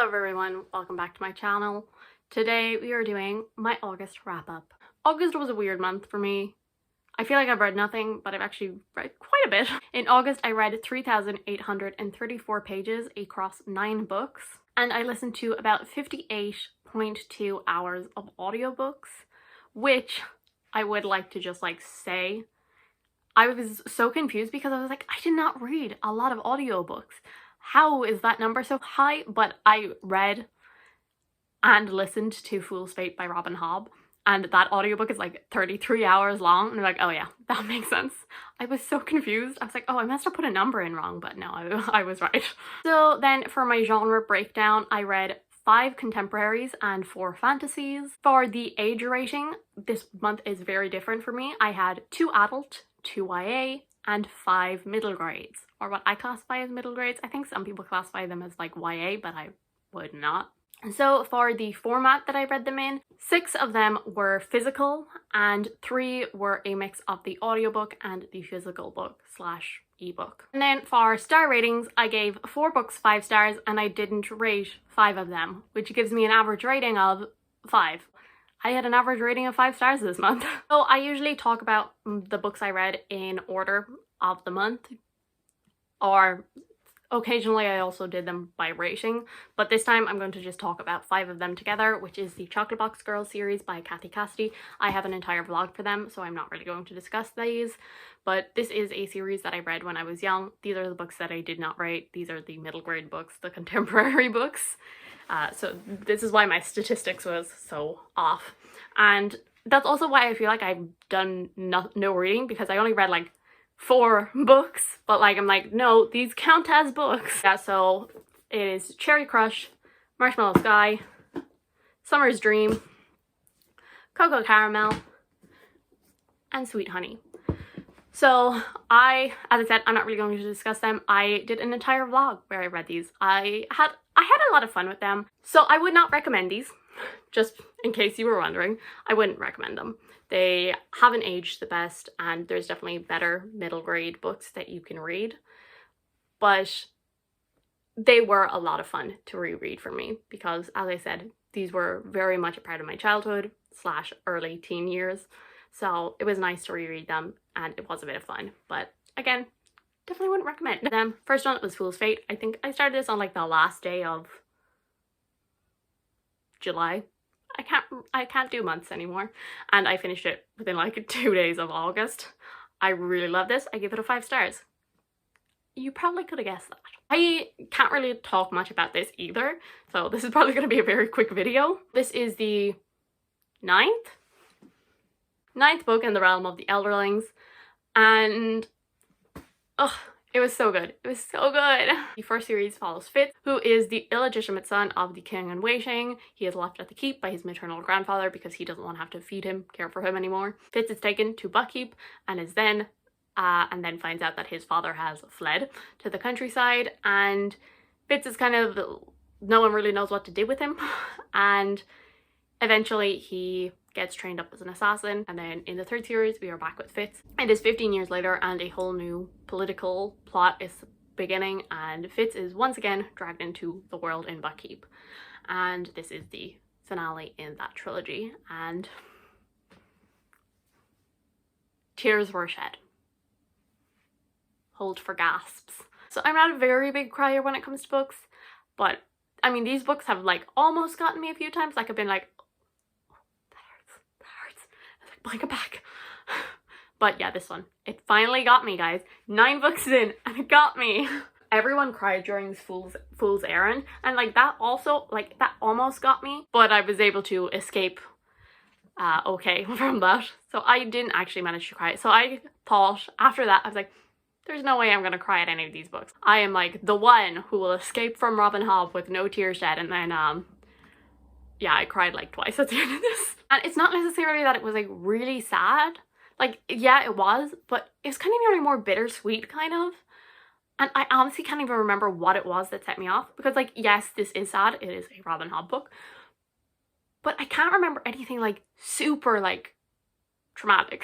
Hello everyone, welcome back to my channel. Today we are doing my August wrap-up. August was a weird month for me. I feel like I've read nothing, but I've actually read quite a bit. In August I read 3,834 pages across 9 books, and I listened to about 58.2 hours of audiobooks, which I would like to just say, I was so confused because I was like, I did not read a lot of audiobooks. How is that number so high? But I read and listened to Fool's Fate by Robin Hobb, and that audiobook is like 33 hours long, and I'm like, oh yeah, that makes sense. I was so confused. I was like, oh, I must have put a number in wrong, but no, I was right. So then for my genre breakdown, I read 5 contemporaries and 4 fantasies. For the age rating, this month is very different for me. I had 2 adult, 2 YA, and 5 middle grades, or what I classify as middle grades. I think some people classify them as like YA, but I would not. So for the format that I read them in, 6 of them were physical and 3 were a mix of the audiobook and the physical book slash ebook. And then for star ratings, I gave 4 books 5 stars and I didn't rate 5 of them, which gives me an average rating of 5. I had an average rating of 5 stars this month. So I usually talk about the books I read in order of the month, or occasionally I also did them by rating, but this time I'm going to just talk about 5 of them together, which is the Chocolate Box Girls series by Kathy Cassidy. I have an entire vlog for them, so I'm not really going to discuss these, but this is a series that I read when I was young. These are the books that I did not rate. These are the middle grade books, the contemporary books. So this is why my statistics was so off. And that's also why I feel like I've done no reading, because I only read like 4 books, but like I'm like, no, these count as books. Yeah, so it is Cherry Crush, Marshmallow Sky, Summer's Dream, Cocoa Caramel, and Sweet Honey. So as I said, I'm not really going to discuss them. I did an entire vlog where I read these. I had a lot of fun with them. So I would not recommend these, just in case you were wondering. I wouldn't recommend them. They haven't aged the best, and there's definitely better middle grade books that you can read. But they were a lot of fun to reread for me because, as I said, these were very much a part of my childhood slash early teen years. So it was nice to reread them, and it was a bit of fun. But again, definitely wouldn't recommend them. First one was Fool's Fate. I think I started this on like the last day of July. I can't do months anymore, and I finished it within like 2 days of August. I really love this. I give it a 5 stars. You probably could have guessed that. I can't really talk much about this either, so this is probably going to be a very quick video. This is the ninth book in the realm of the Elderlings, and it was so good. It was so good. The first series follows Fitz, who is the illegitimate son of the king in waiting. He is left at the keep by his maternal grandfather because he doesn't want to have to feed him, care for him anymore. Fitz is taken to Buckkeep and then finds out that his father has fled to the countryside, and Fitz is kind of, no one really knows what to do with him, and eventually he gets trained up as an assassin. And then in the 3rd series we are back with Fitz. It is 15 years later and a whole new political plot is beginning, and Fitz is once again dragged into the world in Buckkeep, and this is the finale in that trilogy, and tears were shed. Hold for gasps. So I'm not a very big crier when it comes to books, but I mean, these books have like almost gotten me a few times. Like I've been like, blank it back. But yeah, this one, it finally got me, guys. 9 books in and it got me. Everyone cried during Fool's Errand, and like that also, like that almost got me, but I was able to escape okay from that. So I didn't actually manage to cry. So I thought after that, I was like, there's no way I'm gonna cry at any of these books. I am like the one who will escape from Robin Hobb with no tears shed. And then yeah, I cried like twice at the end of this. And it's not necessarily that it was like really sad. Like, yeah, it was, but it was kind of really more bittersweet kind of. And I honestly can't even remember what it was that set me off, because like, yes, this is sad. It is a Robin Hobb book, but I can't remember anything like super like traumatic.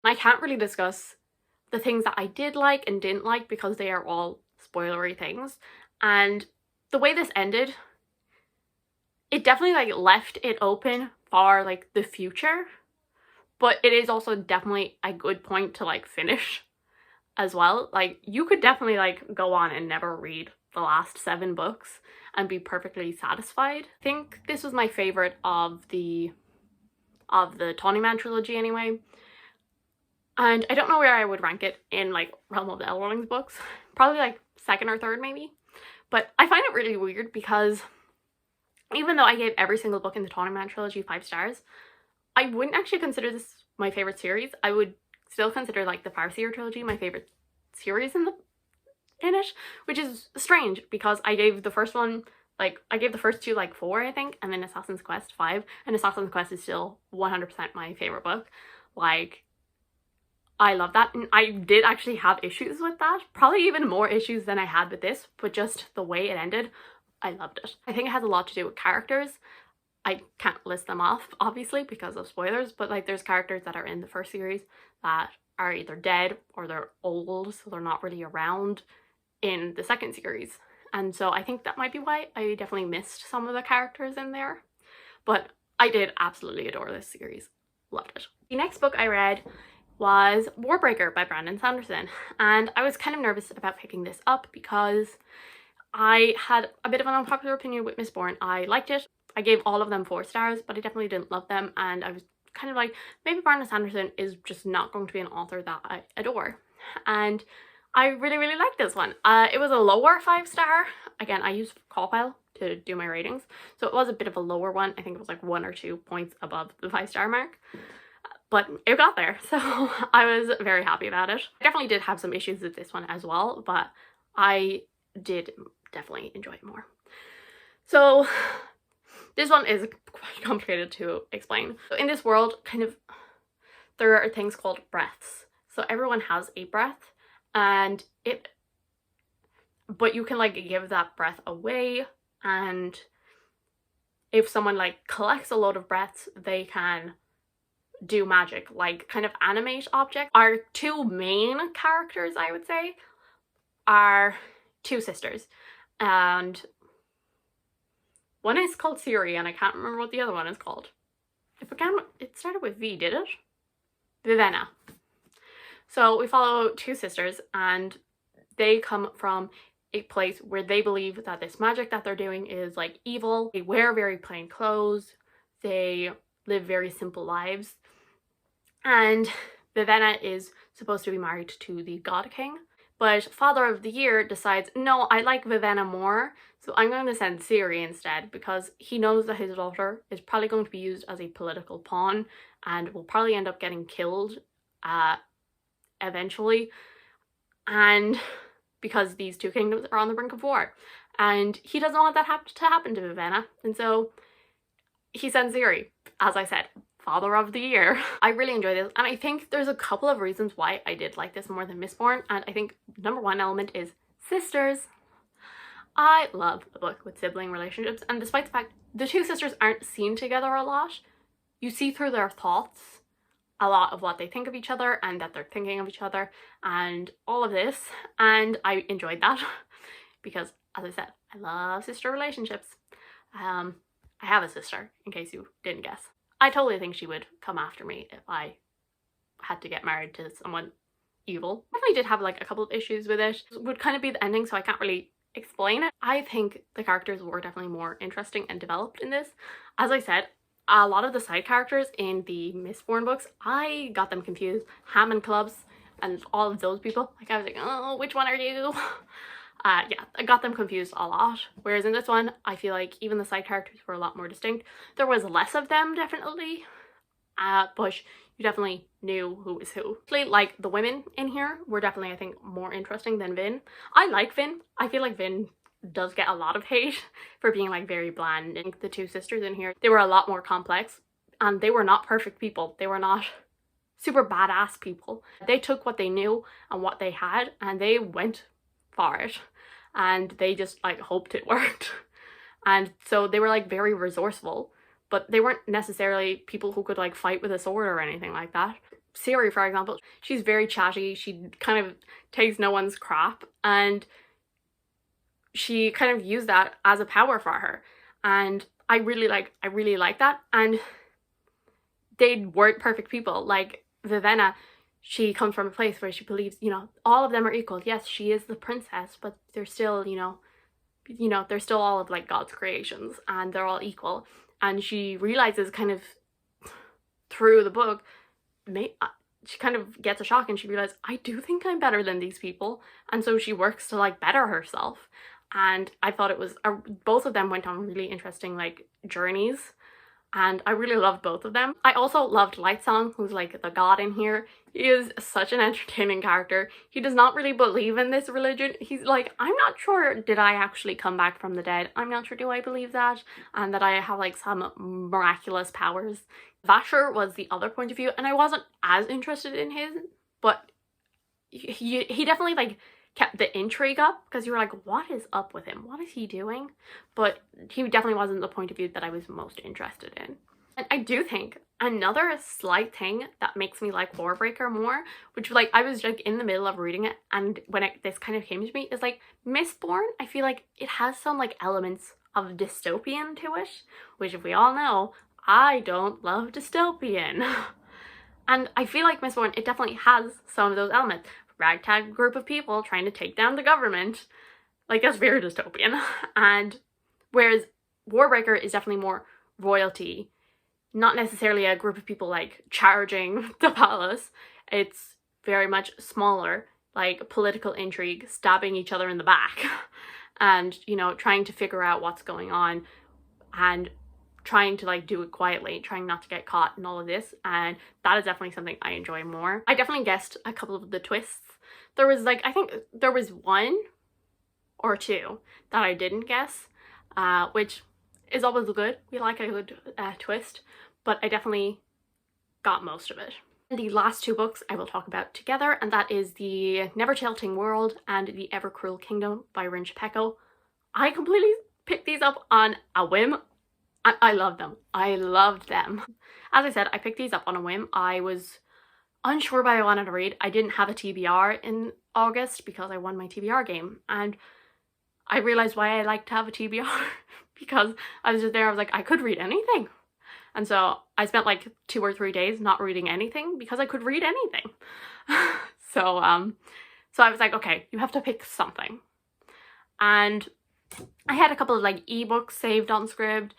I can't really discuss the things that I did like and didn't like, because they are all spoilery things. And the way this ended, it definitely like left it open for like the future, but it is also definitely a good point to like finish as well. Like, you could definitely like go on and never read the last 7 books and be perfectly satisfied. I think this was my favorite of the Tawny Man trilogy anyway. And I don't know where I would rank it in like Realm of the Elrond's books. Probably like 2nd or 3rd maybe. But I find it really weird because even though I gave every single book in the Tawny Man trilogy 5 stars, I wouldn't actually consider this my favorite series. I would still consider like the Farseer trilogy my favorite series in it, which is strange because I gave the first one, like, I gave the first 2 like 4, I think, and then Assassin's Quest 5, and Assassin's Quest is still 100% my favorite book. Like, I love that, and I did actually have issues with that, probably even more issues than I had with this, but just the way it ended, I loved it. I think it has a lot to do with characters. I can't list them off, obviously, because of spoilers, but like there's characters that are in the first series that are either dead or they're old, so they're not really around in the 2nd series. And so I think that might be why I definitely missed some of the characters in there. But I did absolutely adore this series. Loved it. The next book I read was Warbreaker by Brandon Sanderson, and I was kind of nervous about picking this up because I had a bit of an unpopular opinion with Mistborn. I liked it. I gave all of them 4 stars, but I definitely didn't love them, and I was kind of like, maybe Brandon Sanderson is just not going to be an author that I adore. And I really liked this one. It was a lower 5 star. Again, I used CAWPILE to do my ratings, so it was a bit of a lower one. I think it was like 1 or 2 points above the 5 star mark, but it got there, so I was very happy about it. I definitely did have some issues with this one as well, but I did definitely enjoy it more. So this one is quite complicated to explain. So in this world, kind of, there are things called breaths. So everyone has a breath, and but you can like give that breath away, and if someone like collects a load of breaths, they can do magic, like kind of animate objects. Our 2 main characters, I would say, are 2 sisters, and one is called Siri, and I can't remember what the other one is called. It started with V, did it? Vivenna. So we follow 2 sisters, and they come from a place where they believe that this magic that they're doing is like evil. They wear very plain clothes. They live very simple lives. And Vivenna is supposed to be married to the God King, but Father of the Year decides, no, I like Vivenna more, so I'm going to send Ciri instead, because he knows that his daughter is probably going to be used as a political pawn and will probably end up getting killed eventually, and because these 2 kingdoms are on the brink of war, and he doesn't want that to happen to Vivenna, and so he sends Ciri, as I said, Father of the Year. I really enjoy this, and I think there's a couple of reasons why I did like this more than Mistborn, and I think number 1 element is sisters. I love a book with sibling relationships, and despite the fact the 2 sisters aren't seen together a lot, you see through their thoughts a lot of what they think of each other and that they're thinking of each other and all of this, and I enjoyed that because, as I said, I love sister relationships. I have a sister, in case you didn't guess. I totally think she would come after me if I had to get married to someone evil. I definitely did have like a couple of issues with it. It would kind of be the ending, so I can't really explain it. I think the characters were definitely more interesting and developed in this. As I said, a lot of the side characters in the Mistborn books, I got them confused. Hammond Clubs and all of those people. Like, I was like, oh, which one are you? Yeah, I got them confused a lot. Whereas in this one, I feel like even the side characters were a lot more distinct. There was less of them, definitely. But you definitely knew who was who. Like, the women in here were definitely, I think, more interesting than Vin. I like Vin. I feel like Vin does get a lot of hate for being like very bland. And the 2 sisters in here, they were a lot more complex, and they were not perfect people. They were not super badass people. They took what they knew and what they had, and they went for it, and they just like hoped it worked. And so they were like very resourceful, but they weren't necessarily people who could like fight with a sword or anything like that. Siri, for example, she's very chatty, she kind of takes no one's crap, and she kind of used that as a power for her, and I really like that. And they weren't perfect people. Like Vivenna, she comes from a place where she believes, you know, all of them are equal. Yes, she is the princess, but they're still, you know, they're still all of like God's creations, and they're all equal. And she realizes kind of through the book, she kind of gets a shock and she realizes, I do think I'm better than these people. And so she works to like better herself. And I thought it was, both of them went on really interesting like journeys, and I really loved both of them. I also loved Lightsong, who's like the god in here. He is such an entertaining character. He does not really believe in this religion. He's like, I'm not sure, did I actually come back from the dead? I'm not sure, do I believe that? And that I have like some miraculous powers. Vasher was the other point of view, and I wasn't as interested in his, but he definitely like kept the intrigue up, because you were like, what is up with him? What is he doing? But he definitely wasn't the point of view that I was most interested in. And I do think another slight thing that makes me like Warbreaker more, which like I was like in the middle of reading it, and when this kind of came to me, is like Mistborn. I feel like it has some like elements of dystopian to it, which if we all know, I don't love dystopian. And I feel like Mistborn, it definitely has some of those elements. Ragtag group of people trying to take down the government, like that's very dystopian. And whereas Warbreaker is definitely more royalty, not necessarily a group of people like charging the palace. It's very much smaller, like political intrigue, stabbing each other in the back, and you know, trying to figure out what's going on, and trying to like do it quietly, trying not to get caught and all of this. And that is definitely something I enjoy more. I definitely guessed a couple of the twists. There was like, I think there was one or two that I didn't guess, which is always good. We like a good twist, but I definitely got most of it. The last two books I will talk about together, and that is the Never Tilting World and the Ever Cruel Kingdom by Rinch Pecco. I completely picked these up on a whim. I love them. I loved them. As I said, I picked these up on a whim. I was unsure what I wanted to read. I didn't have a TBR in August because I won my TBR game, and I realized why I like to have a TBR because I was just there, I was like, I could read anything. And so I spent like 2 or 3 days not reading anything because I could read anything. So I was like, okay, you have to pick something. And I had a couple of like ebooks saved on Scribd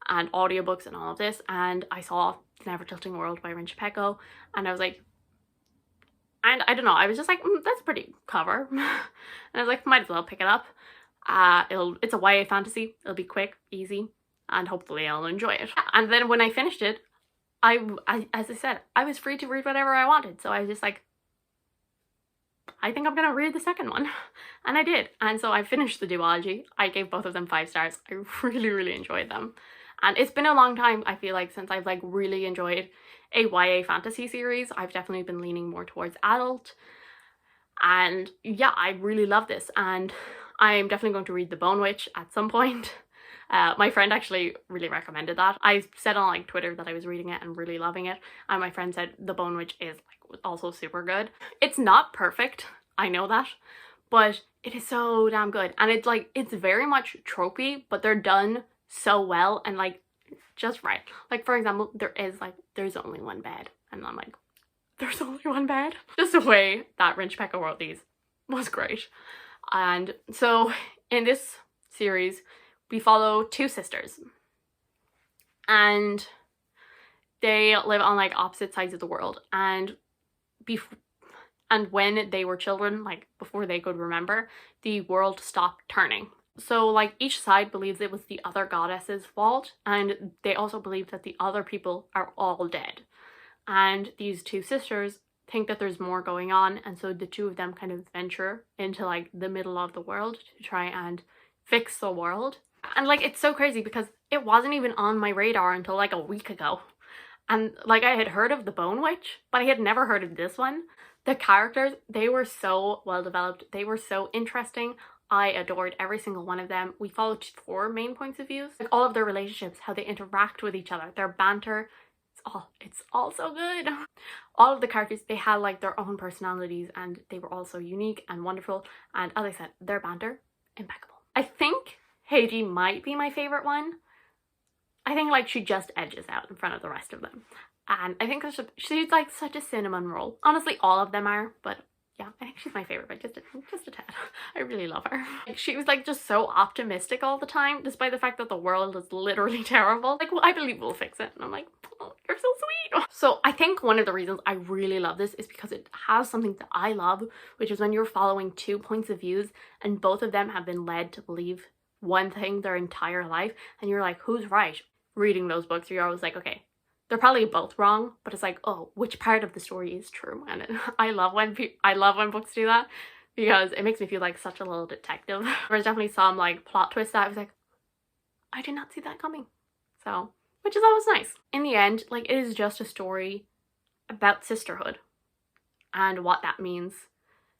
and audiobooks and all of this, and I saw Never Tilting World by Rinch Pecco, and I was like, and I don't know, I was just like, that's a pretty cover. And I was like, might as well pick it up. It's a YA fantasy, it'll be quick, easy, and hopefully I'll enjoy it. And then when I finished it, as I said, I was free to read whatever I wanted, so I was just like, I think I'm gonna read the second one. And I did. And so I finished the duology. I gave both of them 5 stars. I really enjoyed them. And it's been a long time, I feel like, since I've like really enjoyed a YA fantasy series. I've definitely been leaning more towards adult. And yeah, I really love this. And I'm definitely going to read The Bone Witch at some point. My friend actually really recommended that. I said on like Twitter that I was reading it and really loving it, and my friend said The Bone Witch is like also super good. It's not perfect, I know that, but it is so damn good. And it's like, it's very much tropey, but they're done so well and like just right. Like for example, there's only one bed, and I'm like, there's only one bed? Just the way that Rinch Pecco wrote these was great. And so in this series, we follow 2 sisters, and they live on like opposite sides of the world, and when they were children, like before they could remember, the world stopped turning. So like each side believes it was the other goddess's fault, and they also believe that the other people are all dead. And these 2 sisters think that there's more going on, and so the 2 of them kind of venture into like the middle of the world to try and fix the world. And like, it's so crazy because it wasn't even on my radar until like a week ago. And like, I had heard of The Bone Witch, but I had never heard of this one. The characters, they were so well developed. They were so interesting. I adored every single one of them. We followed 4 main points of view. Like all of their relationships, how they interact with each other, their banter. It's it's all so good. All of the characters, they had like their own personalities and they were all so unique and wonderful, and as I said, their banter, impeccable. I think Heidi might be my favorite one. I think like she just edges out in front of the rest of them, and I think she's like such a cinnamon roll. Honestly, all of them are, but yeah, I think she's my favorite by just a tad. I really love her. Like, she was like just so optimistic all the time, despite the fact that the world is literally terrible. Like, well, I believe we'll fix it. And I'm like, oh, you're so sweet. So I think one of the reasons I really love this is because it has something that I love, which is when you're following two points of views and both of them have been led to believe one thing their entire life, and you're like, who's right? Reading those books, you're always like, okay, they're probably both wrong, but it's like, oh, which part of the story is true? And I love when books do that, because it makes me feel like such a little detective. There's definitely some like plot twist that I was like, I did not see that coming. So, which is always nice. In the end, like, it is just a story about sisterhood and what that means,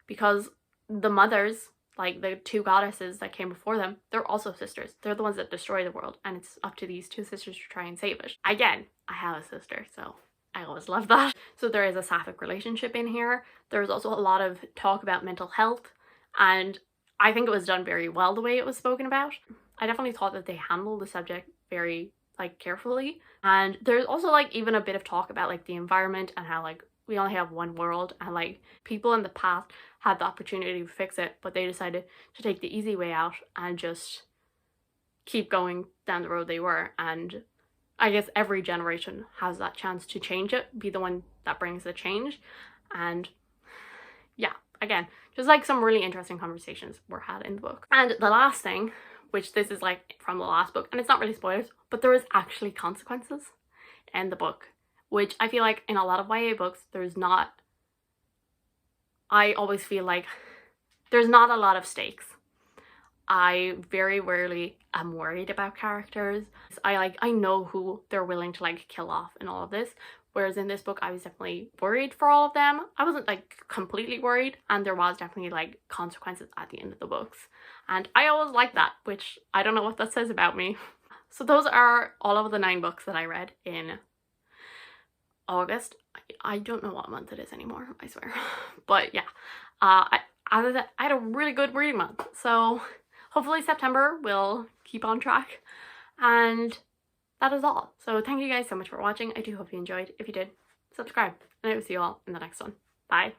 because the mothers, like the two goddesses that came before them, they're also sisters. They're the ones that destroy the world, and it's up to these two sisters to try and save it. Again, I have a sister, so I always love that. So there is a sapphic relationship in here. There's also a lot of talk about mental health, and I think it was done very well the way it was spoken about. I definitely thought that they handled the subject very like carefully. And there's also like even a bit of talk about like the environment and how like we only have one world, and like people in the past had the opportunity to fix it, but they decided to take the easy way out and just keep going down the road they were. And I guess every generation has that chance to change it, be the one that brings the change. And yeah, again, just like some really interesting conversations were had in the book. And the last thing, which this is like from the last book, and it's not really spoilers, but there is actually consequences in the book, which I feel like in a lot of YA books, there's not. I always feel like there's not a lot of stakes. I very rarely am worried about characters. I know who they're willing to like kill off in all of this, whereas in this book I was definitely worried for all of them. I wasn't like completely worried, and there was definitely like consequences at the end of the books, and I always like that, which I don't know what that says about me. So those are all of the 9 books that I read in August. I don't know what month it is anymore, I swear. But yeah, I had a really good reading month, so hopefully September will keep on track. And that is all. So thank you guys so much for watching. I do hope you enjoyed. If you did, subscribe, and I will see you all in the next one. Bye.